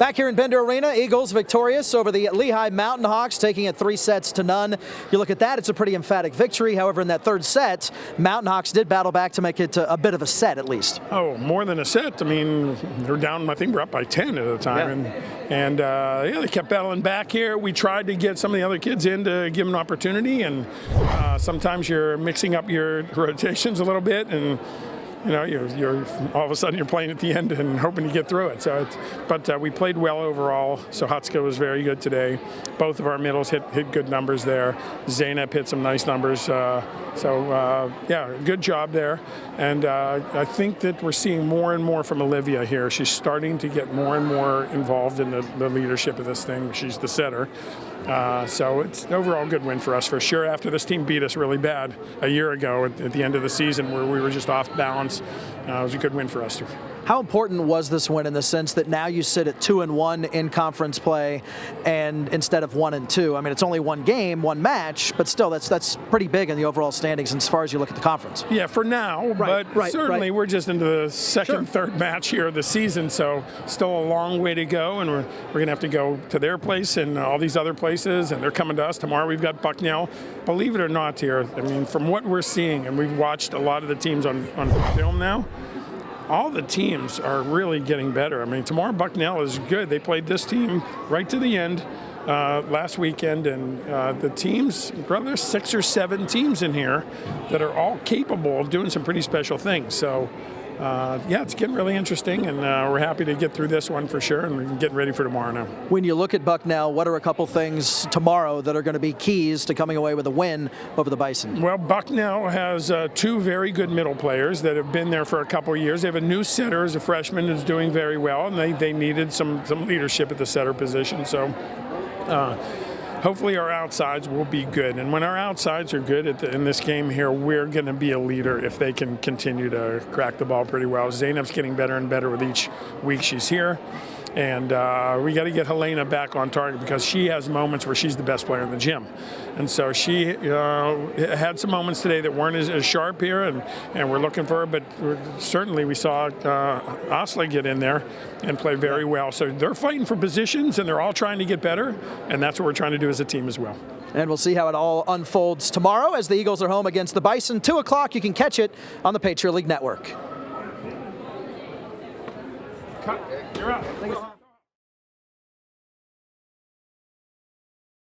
Back here in Bender Arena, Eagles victorious over the Lehigh Mountain Hawks, taking it 3-0. You look at that, it's a pretty emphatic victory. However, in that third set, Mountain Hawks did battle back to make it a bit of a set, at least. Oh, more than a set. I mean, they're down, I think we're up by 10 at the time. Yeah. They kept battling back here. We tried to get some of the other kids in to give them an opportunity, and sometimes you're mixing up your rotations a little bit, and you're all of a sudden you're playing at the end and hoping to get through it. But we played well overall. So Hutska was very good today. Both of our middles hit good numbers there. Zainab hit some nice numbers. Yeah, good job there. And I think that we're seeing more and more from Olivia here. She's starting to get more and more involved in the leadership of this thing. She's the setter. So it's an overall good win for us for sure. After this team beat us really bad a year ago at the end of the season, where we were just off balance, it was a good win for us. How important was this win in the sense that now you sit at 2-1 in conference play, and instead of 1-2? I mean, it's only one game, one match, but still, that's pretty big in the overall standings as far as you look at the conference. Yeah, for now, but certainly we're just into the second, third match here of the season, so still a long way to go, and we're going to have to go to their place and all these other places, and they're coming to us tomorrow. We've got Bucknell. Believe it or not, here, I mean, from what we're seeing, and we've watched a lot of the teams on film now, all the teams are really getting better. I mean, tomorrow Bucknell is good. They played this team right to the end last weekend, and the teams, there's 6 or 7 teams in here that are all capable of doing some pretty special things. So, yeah, it's getting really interesting, and we're happy to get through this one for sure, and we're getting ready for tomorrow now. When you look at Bucknell, what are a couple things tomorrow that are going to be keys to coming away with a win over the Bison? Well, Bucknell has 2 very good middle players that have been there for a couple of years. They have a new setter as a freshman who's doing very well, and they needed some leadership at the setter position. So hopefully our outsides will be good. And when our outsides are good in this game here, we're going to be a leader if they can continue to crack the ball pretty well. Zainab's getting better and better with each week she's here. And we got to get Helena back on target, because she has moments where she's the best player in the gym. And so she had some moments today that weren't as sharp here, and we're looking for her. But certainly we saw Osla get in there and play very well. So they're fighting for positions, and they're all trying to get better. And that's what we're trying to do as a team as well. And we'll see how it all unfolds tomorrow as the Eagles are home against the Bison. 2 o'clock, you can catch it on the Patriot League Network. Cut. You're up.